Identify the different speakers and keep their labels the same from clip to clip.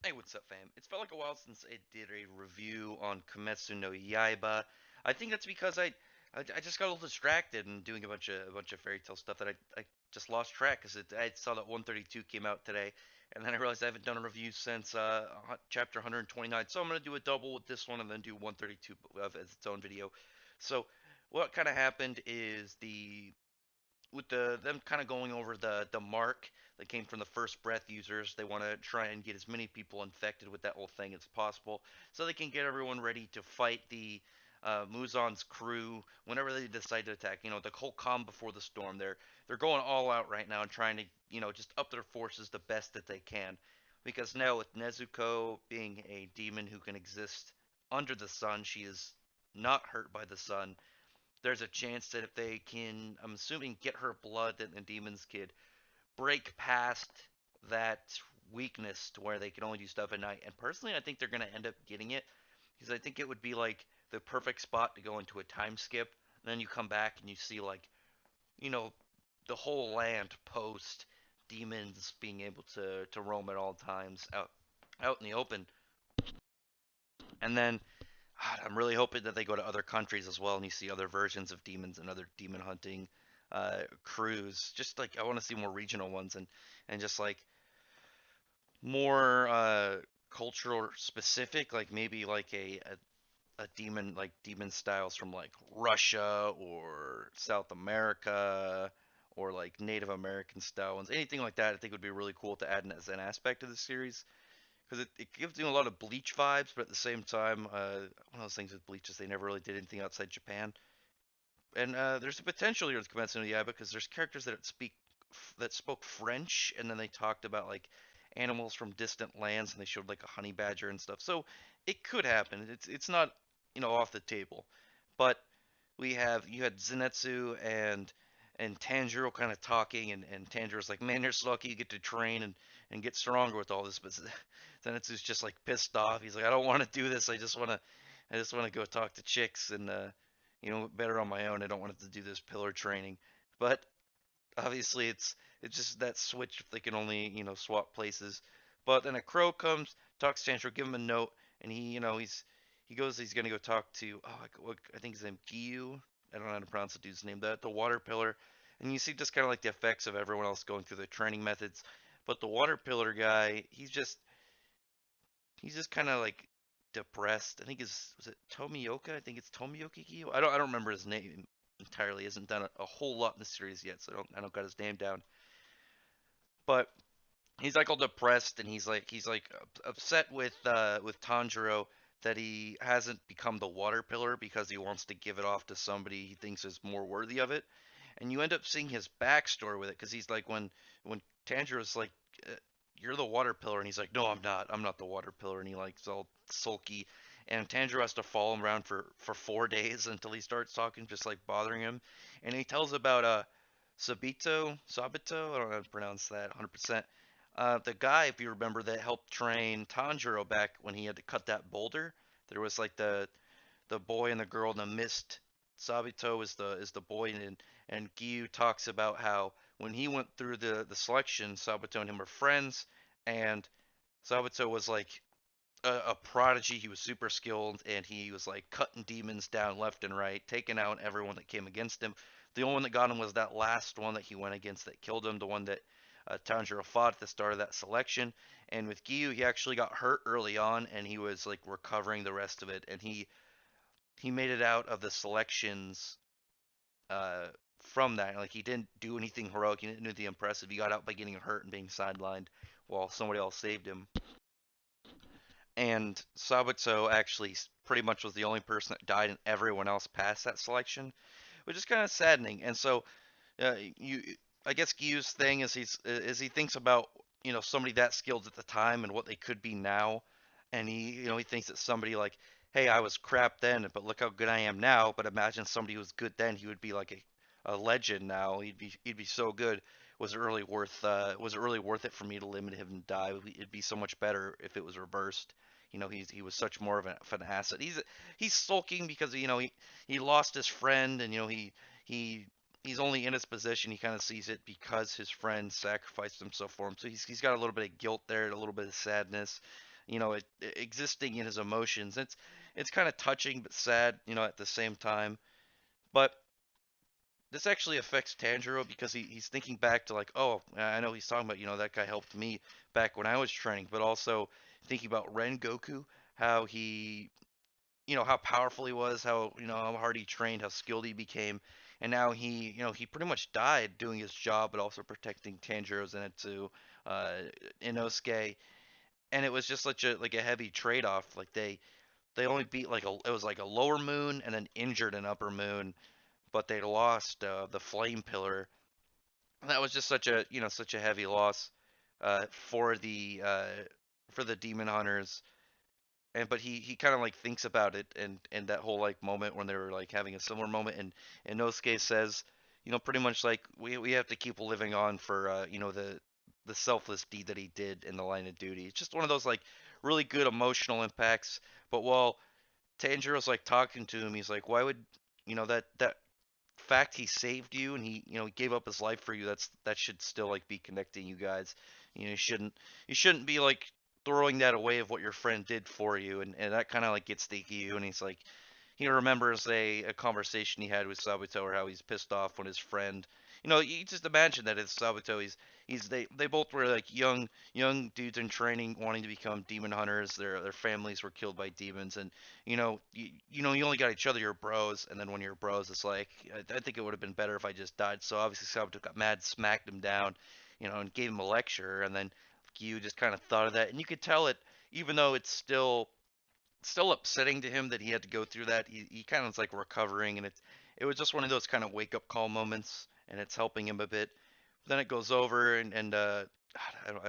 Speaker 1: Hey, what's up, fam? It's felt like a while since I did a review on Kimetsu no Yaiba. I think that's because I just got a little distracted and doing a bunch of fairy tale stuff that I just lost track because I saw that 132 came out today, and then I realized I haven't done a review since chapter 129. So I'm gonna do a double with this one and then do 132 as its own video. So what kind of happened is with them kind of going over the mark that came from the first breath users. They want to try and get as many people infected with that whole thing as possible, so they can get everyone ready to fight the Muzan's crew whenever they decide to attack. The whole calm before the storm. They're going all out right now and trying to just up their forces the best that they can, because now with Nezuko being a demon who can exist under the sun, she is not hurt by the sun. There's a chance that if they can, I'm assuming, get her blood, that the demons could break past that weakness to where they can only do stuff at night. And personally, I think they're going to end up getting it because I think it would be like the perfect spot to go into a time skip. And then you come back and you see, like, you know, the whole land post demons being able to roam at all times out in the open. And then I'm really hoping that they go to other countries as well, and you see other versions of demons and other demon hunting crews. Just like I want to see more regional ones, and just like more cultural specific, like maybe like a demon, like demon styles from like Russia or South America, or like Native American style ones. Anything like that, I think would be really cool to add in as an aspect of the series because it gives you a lot of Bleach vibes, but at the same time, one of those things with Bleach is they never really did anything outside Japan. And there's a potential here with Kimetsu no Yaiba because there's characters that spoke French, and then they talked about like animals from distant lands, and they showed like a honey badger and stuff. So it could happen. It's not off the table, but you had Zenitsu and Tanjiro kind of talking, and Tanjiro's like, man, you're so lucky you get to train and get stronger with all this, but Zenitsu's just like pissed off. He's like, I don't want to do this. I just want to go talk to chicks and better on my own. I don't want to do this pillar training. But obviously it's just that switch if they can only swap places. But then a crow comes, talks to Tanjiro, give him a note, and he's gonna go talk to, I think his name Giyuu. I don't know how to pronounce the dude's name. The water pillar, and you see just kind of like the effects of everyone else going through the training methods. But the water pillar guy, he's just kind of like depressed. I think his was it Tomioka? I think it's Tomioka Giyuu. I don't remember his name entirely. He hasn't done a whole lot in the series yet, so I don't got his name down. But he's like all depressed, and he's like upset with Tanjiro that he hasn't become the water pillar because he wants to give it off to somebody he thinks is more worthy of it. And you end up seeing his backstory with it because he's like when Tanjiro's like, uh, "You're the water pillar," and he's like, "No, I'm not. I'm not the water pillar," and he like is all sulky. And Tanjiro has to follow him around for 4 days until he starts talking, just like bothering him. And he tells about Sabito, I don't know how to pronounce that 100%. The guy, if you remember, that helped train Tanjiro back when he had to cut that boulder. There was like the boy and the girl in the mist. Sabito is the boy, and Giyuu talks about how when he went through the selection, Sabito and him were friends, and Sabito was like a prodigy. He was super skilled, and he was like cutting demons down left and right, taking out everyone that came against him. The only one that got him was that last one that he went against that killed him, the one that Tanjiro fought at the start of that selection. And with Giyuu, he actually got hurt early on, and he was like recovering the rest of it, and he made it out of the selections uh, from that. Like he didn't do anything heroic, he didn't do anything impressive. He got out by getting hurt and being sidelined while somebody else saved him. And Sabato actually pretty much was the only person that died, and everyone else passed that selection, which is kind of saddening. And so, you, I guess Giyu's thing is he thinks about somebody that skilled at the time and what they could be now, and he thinks that somebody like, hey, I was crap then, but look how good I am now. But imagine somebody who was good then, he would be like a legend now. He'd be so good. Was it really worth it for me to limit him and die? It'd be so much better if it was reversed. He was such more of an asset. He's sulking because he lost his friend, and he he's only in his position. He kind of sees it because his friend sacrificed himself for him. So he's got a little bit of guilt there, a little bit of sadness. existing in his emotions. It's kind of touching but sad, at the same time. But this actually affects Tanjiro because he's thinking back to like, oh, I know he's talking about, that guy helped me back when I was training, but also thinking about Rengoku, how he, how powerful he was, how, how hard he trained, how skilled he became, and now he pretty much died doing his job, but also protecting Tanjiro, Zenitsu, uh, Inosuke, and it was just such a heavy trade-off. Like they only beat it was like a lower moon and then injured an upper moon, but they lost the flame pillar. That was just such a heavy loss uh, for the uh, for the demon hunters. And but he kind of like thinks about it and that whole like moment when they were like having a similar moment, and Nosuke says, pretty much like we have to keep living on for the selfless deed that he did in the line of duty. It's just one of those like really good emotional impacts. But while Tanjiro's like talking to him, he's like, why would that fact he saved you and he gave up his life for you, that should still like be connecting you guys. You shouldn't be like throwing that away of what your friend did for you, and that kind of like gets to you. And he's like, he remembers a conversation he had with Sabuto, or how he's pissed off when his friend, you just imagine that it's Sabuto. They both were like young dudes in training wanting to become demon hunters. Their families were killed by demons, and you only got each other, your bros, and then when you're bros, it's like I think it would have been better if I just died. So obviously Sabuto got mad, smacked him down, and gave him a lecture, and then Giyuu just kind of thought of that, and you could tell it, even though it's still upsetting to him that he had to go through that. He kind of is like recovering, and it was just one of those kind of wake up call moments, and it's helping him a bit. Then it goes over, and I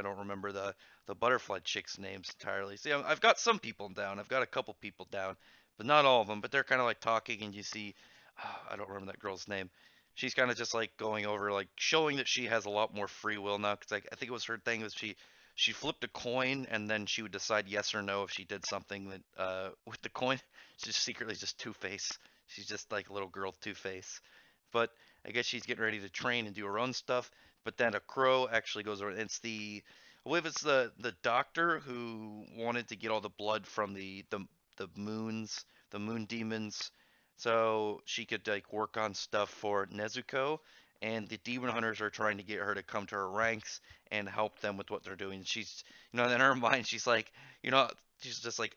Speaker 1: don't remember the butterfly chick's names entirely. See, I've got some people down. I've got a couple people down, but not all of them. But they're kind of like talking, and you see, I don't remember that girl's name. She's kind of just like going over, like showing that she has a lot more free will now. Because I think it was her thing was she flipped a coin and then she would decide yes or no if she did something that with the coin. She's secretly just Two Face. She's just like a little girl Two Face. But I guess she's getting ready to train and do her own stuff. But then a crow actually goes over. It's I believe it's the doctor who wanted to get all the blood from the moons, the moon demons, so she could like work on stuff for Nezuko. And the demon hunters are trying to get her to come to her ranks and help them with what they're doing. She's, in her mind, she's like, you know, she's just like,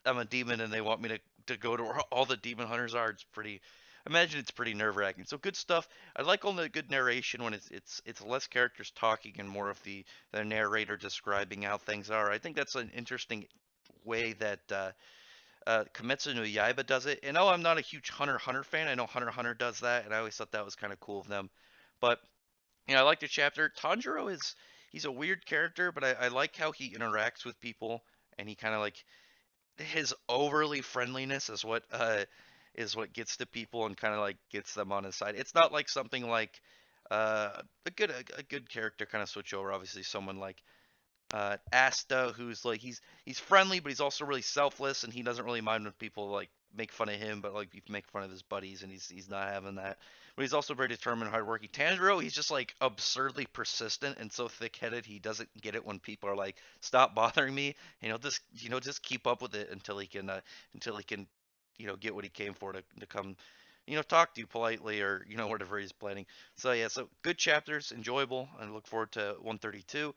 Speaker 1: I'm a demon and they want me to go to where all the demon hunters are. I imagine it's pretty nerve wracking. So good stuff. I like all the good narration when it's less characters talking and more of the narrator describing how things are. I think that's an interesting way that Kimetsu no Yaiba does it. And I'm not a huge Hunter x Hunter fan. I know Hunter x Hunter does that, and I always thought that was kind of cool of them. But I like the chapter. Tanjiro he's a weird character, but I like how he interacts with people, and he kind of like his overly friendliness is what gets to people and kind of like gets them on his side. It's not like something like a good character kind of switch over. Obviously, someone like Asta, who's like he's friendly, but he's also really selfless, and he doesn't really mind when people like make fun of him, but like make fun of his buddies, and he's not having that. But he's also very determined, hardworking. Tanjiro, he's just like absurdly persistent and so thick-headed. He doesn't get it when people are like, "Stop bothering me." Just keep up with it until he can get what he came for to come. Talk to you politely or whatever he's planning. So yeah, so good chapters, enjoyable, and I look forward to 132.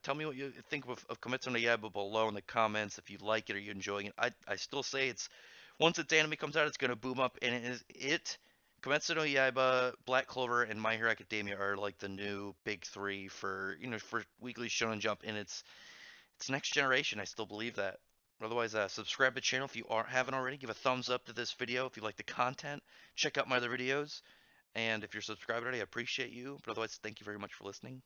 Speaker 1: Tell me what you think of Kimetsu no Yaiba below in the comments. If you like it or you enjoying it, I still say it's once its anime comes out, it's gonna boom up, and it. Kimetsu no Yaiba, Black Clover, and My Hero Academia are like the new big three for Weekly Shonen Jump in its next generation. I still believe that. Otherwise, subscribe to the channel if you haven't already. Give a thumbs up to this video if you like the content. Check out my other videos, and if you're subscribed already, I appreciate you. But otherwise, thank you very much for listening.